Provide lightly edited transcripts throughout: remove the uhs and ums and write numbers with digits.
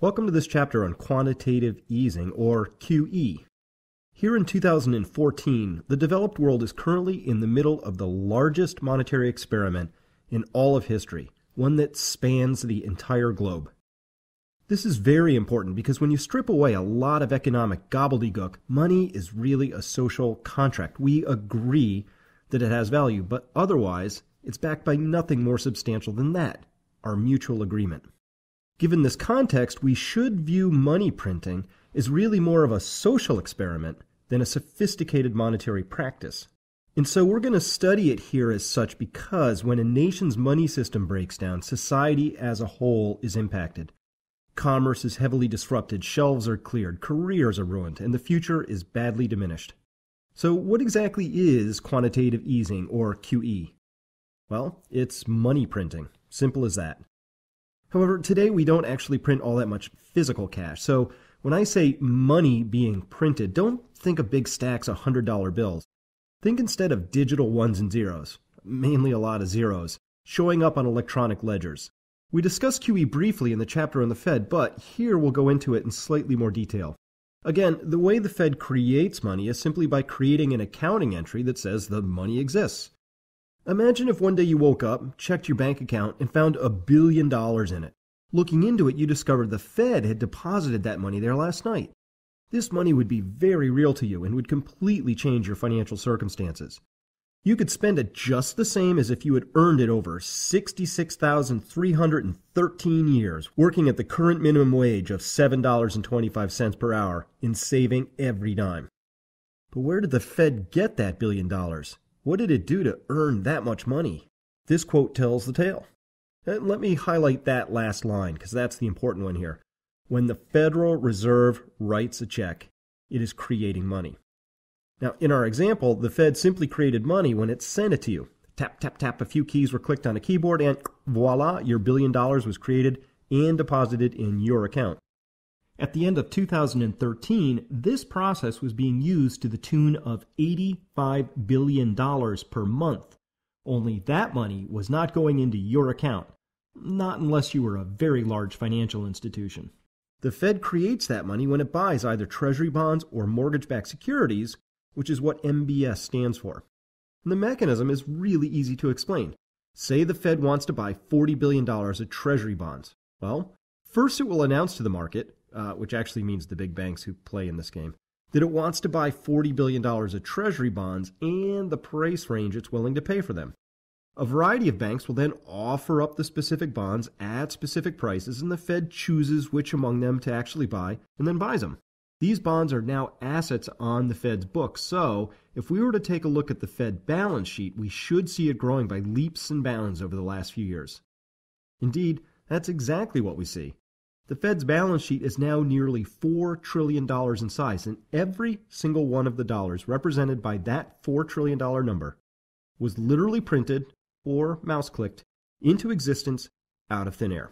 Welcome to this chapter on quantitative easing, or QE. Here in 2014, the developed world is currently in the middle of the largest monetary experiment in all of history, one that spans the entire globe. This is very important because when you strip away a lot of economic gobbledygook, money is really a social contract. We agree that it has value, but otherwise, it's backed by nothing more substantial than that, our mutual agreement. Given this context, we should view money printing as really more of a social experiment than a sophisticated monetary practice. And so we're going to study it here as such because when a nation's money system breaks down, society as a whole is impacted. Commerce is heavily disrupted, shelves are cleared, careers are ruined, and the future is badly diminished. So what exactly is quantitative easing, or QE? Well, it's money printing. Simple as that. However, today we don't actually print all that much physical cash. So when I say money being printed, don't think of big stacks of $100 bills. Think instead of digital ones and zeros, mainly a lot of zeros, showing up on electronic ledgers. We discussed QE briefly in the chapter on the Fed, but here we'll go into it in slightly more detail. Again, the way the Fed creates money is simply by creating an accounting entry that says the money exists. Imagine if one day you woke up, checked your bank account, and found $1 billion in it. Looking into it, you discovered the Fed had deposited that money there last night. This money would be very real to you and would completely change your financial circumstances. You could spend it just the same as if you had earned it over 66,313 years, working at the current minimum wage of $7.25 per hour and saving every dime. But where did the Fed get that $1 billion? What did it do to earn that much money? This quote tells the tale. And let me highlight that last line, because that's the important one here. When the Federal Reserve writes a check, it is creating money. Now, in our example, the Fed simply created money when it sent it to you. Tap, tap, tap, a few keys were clicked on a keyboard, and voila, your $1 billion was created and deposited in your account. At the end of 2013, this process was being used to the tune of $85 billion per month. Only that money was not going into your account, not unless you were a very large financial institution. The Fed creates that money when it buys either treasury bonds or mortgage-backed securities, which is what MBS stands for. And the mechanism is really easy to explain. Say the Fed wants to buy $40 billion of treasury bonds. Well, first it will announce to the market, which actually means the big banks who play in this game, that it wants to buy $40 billion of treasury bonds and the price range it's willing to pay for them. A variety of banks will then offer up the specific bonds at specific prices, and the Fed chooses which among them to actually buy and then buys them. These bonds are now assets on the Fed's books, so if we were to take a look at the Fed balance sheet, we should see it growing by leaps and bounds over the last few years. Indeed, that's exactly what we see. The Fed's balance sheet is now nearly $4 trillion in size, and every single one of the dollars represented by that $4 trillion number was literally printed, or mouse-clicked, into existence out of thin air.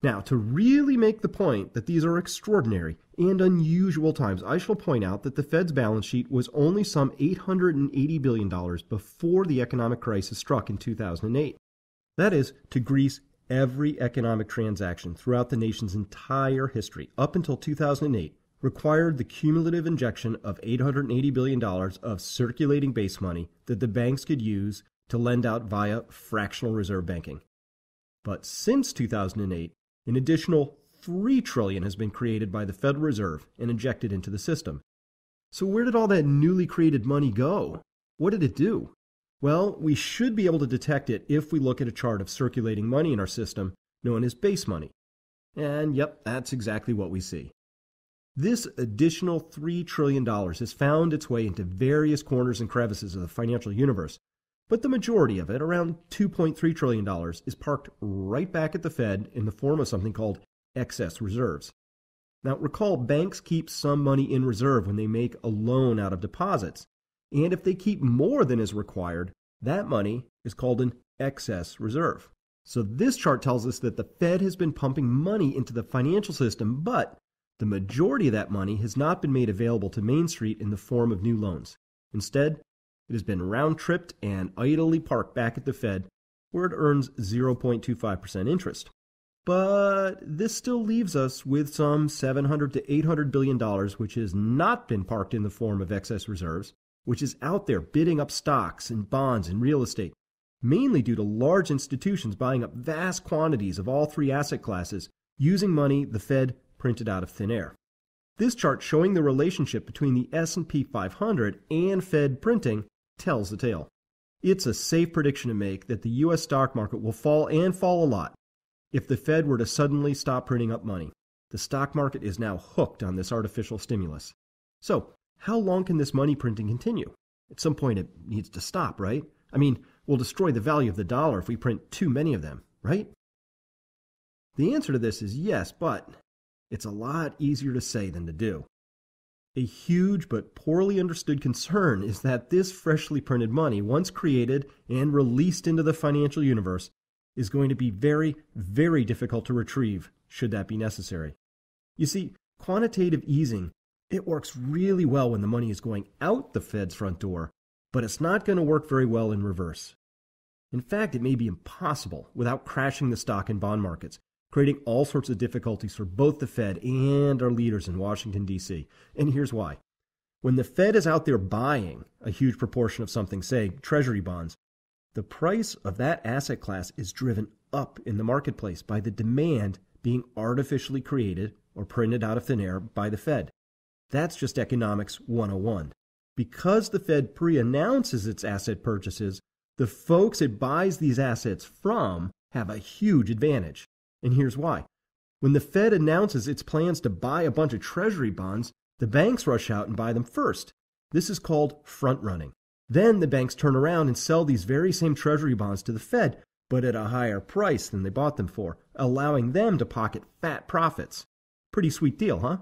Now, to really make the point that these are extraordinary and unusual times, I shall point out that the Fed's balance sheet was only some $880 billion before the economic crisis struck in 2008. That is, to grease every economic transaction throughout the nation's entire history, up until 2008, required the cumulative injection of $880 billion of circulating base money that the banks could use to lend out via fractional reserve banking. But since 2008, an additional $3 trillion has been created by the Federal Reserve and injected into the system. So where did all that newly created money go? What did it do? Well, we should be able to detect it if we look at a chart of circulating money in our system known as base money. And yep, that's exactly what we see. This additional $3 trillion has found its way into various corners and crevices of the financial universe, but the majority of it, around $2.3 trillion, is parked right back at the Fed in the form of something called excess reserves. Now, recall, banks keep some money in reserve when they make a loan out of deposits. And if they keep more than is required, that money is called an excess reserve. So this chart tells us that the Fed has been pumping money into the financial system, but the majority of that money has not been made available to Main Street in the form of new loans. Instead, it has been round-tripped and idly parked back at the Fed, where it earns 0.25% interest. But this still leaves us with some $700 to $800 billion, which has not been parked in the form of excess reserves, which is out there bidding up stocks and bonds and real estate, mainly due to large institutions buying up vast quantities of all three asset classes using money the Fed printed out of thin air. This chart showing the relationship between the S&P 500 and Fed printing tells the tale. It's a safe prediction to make that the U.S. stock market will fall and fall a lot if the Fed were to suddenly stop printing up money. The stock market is now hooked on this artificial stimulus. So, how long can this money printing continue? At some point it needs to stop, right? I mean, we'll destroy the value of the dollar if we print too many of them, right? The answer to this is yes, but it's a lot easier to say than to do. A huge but poorly understood concern is that this freshly printed money, once created and released into the financial universe, is going to be very, very difficult to retrieve, should that be necessary. You see, quantitative easing, it works really well when the money is going out the Fed's front door, but it's not going to work very well in reverse. In fact, it may be impossible without crashing the stock and bond markets, creating all sorts of difficulties for both the Fed and our leaders in Washington, D.C. And here's why. When the Fed is out there buying a huge proportion of something, say, Treasury bonds, the price of that asset class is driven up in the marketplace by the demand being artificially created or printed out of thin air by the Fed. That's just economics 101. Because the Fed pre-announces its asset purchases, the folks it buys these assets from have a huge advantage. And here's why. When the Fed announces its plans to buy a bunch of Treasury bonds, the banks rush out and buy them first. This is called front-running. Then the banks turn around and sell these very same Treasury bonds to the Fed, but at a higher price than they bought them for, allowing them to pocket fat profits. Pretty sweet deal, huh?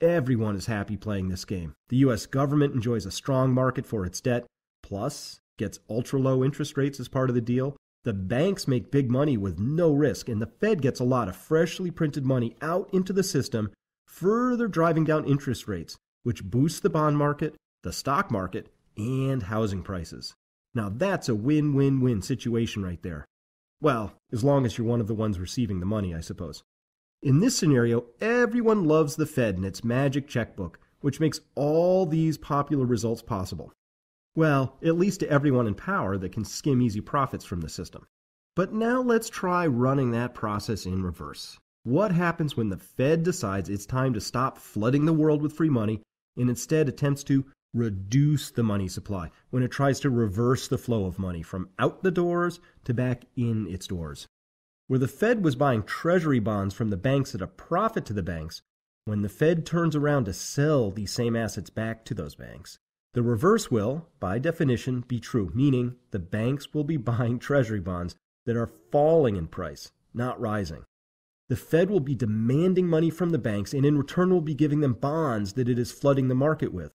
Everyone is happy playing this game. The U.S. government enjoys a strong market for its debt, plus gets ultra-low interest rates as part of the deal. The banks make big money with no risk, and the Fed gets a lot of freshly printed money out into the system, further driving down interest rates, which boosts the bond market, the stock market, and housing prices. Now that's a win-win-win situation right there. Well, as long as you're one of the ones receiving the money, I suppose. In this scenario, everyone loves the Fed and its magic checkbook, which makes all these popular results possible. Well, at least to everyone in power that can skim easy profits from the system. But now let's try running that process in reverse. What happens when the Fed decides it's time to stop flooding the world with free money and instead attempts to reduce the money supply, when it tries to reverse the flow of money from out the doors to back in its doors? Where the Fed was buying Treasury bonds from the banks at a profit to the banks, when the Fed turns around to sell these same assets back to those banks, the reverse will, by definition, be true, meaning the banks will be buying Treasury bonds that are falling in price, not rising. The Fed will be demanding money from the banks and in return will be giving them bonds that it is flooding the market with.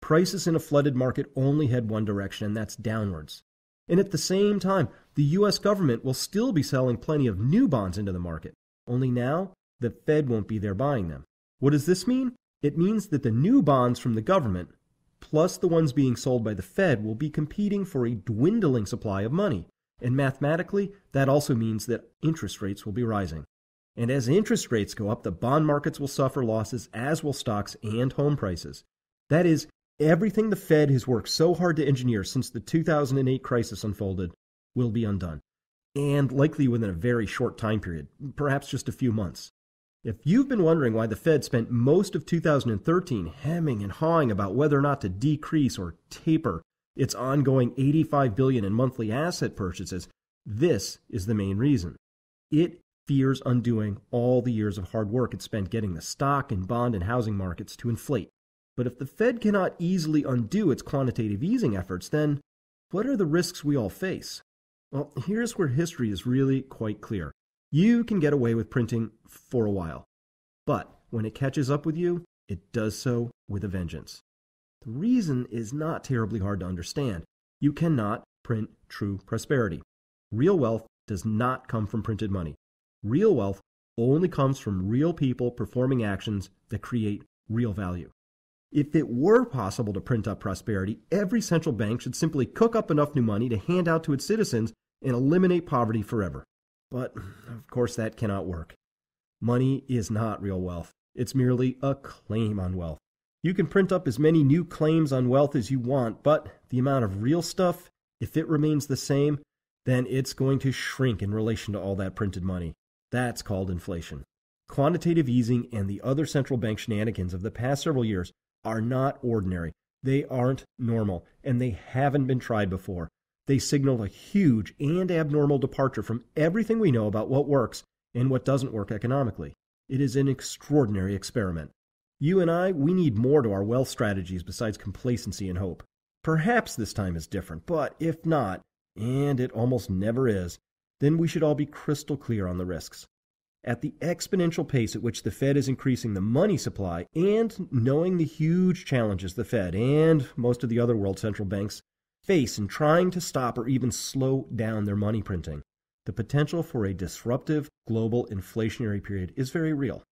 Prices in a flooded market only head one direction, and that's downwards. And at the same time, the U.S. government will still be selling plenty of new bonds into the market. Only now, the Fed won't be there buying them. What does this mean? It means that the new bonds from the government, plus the ones being sold by the Fed, will be competing for a dwindling supply of money. And mathematically, that also means that interest rates will be rising. And as interest rates go up, the bond markets will suffer losses, as will stocks and home prices. That is, everything the Fed has worked so hard to engineer since the 2008 crisis unfolded will be undone, and likely within a very short time period, perhaps just a few months. If you've been wondering why the Fed spent most of 2013 hemming and hawing about whether or not to decrease or taper its ongoing $85 billion in monthly asset purchases, this is the main reason. It fears undoing all the years of hard work it spent getting the stock and bond and housing markets to inflate. But if the Fed cannot easily undo its quantitative easing efforts, then what are the risks we all face? Well, here's where history is really quite clear. You can get away with printing for a while, but when it catches up with you, it does so with a vengeance. The reason is not terribly hard to understand. You cannot print true prosperity. Real wealth does not come from printed money. Real wealth only comes from real people performing actions that create real value. If it were possible to print up prosperity, every central bank should simply cook up enough new money to hand out to its citizens and eliminate poverty forever. But, of course, that cannot work. Money is not real wealth. It's merely a claim on wealth. You can print up as many new claims on wealth as you want, but the amount of real stuff, if it remains the same, then it's going to shrink in relation to all that printed money. That's called inflation. Quantitative easing and the other central bank shenanigans of the past several years are not ordinary. They aren't normal, and they haven't been tried before. They signal a huge and abnormal departure from everything we know about what works and what doesn't work economically. It is an extraordinary experiment. You and I, we need more to our wealth strategies besides complacency and hope. Perhaps this time is different, but if not, and it almost never is, then we should all be crystal clear on the risks. At the exponential pace at which the Fed is increasing the money supply, and knowing the huge challenges the Fed and most of the other world central banks face in trying to stop or even slow down their money printing, the potential for a disruptive global inflationary period is very real.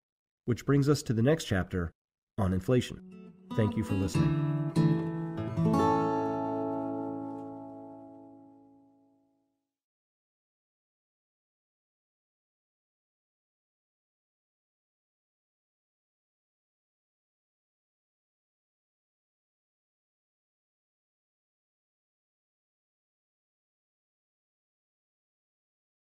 Which brings us to the next chapter on inflation. Thank you for listening.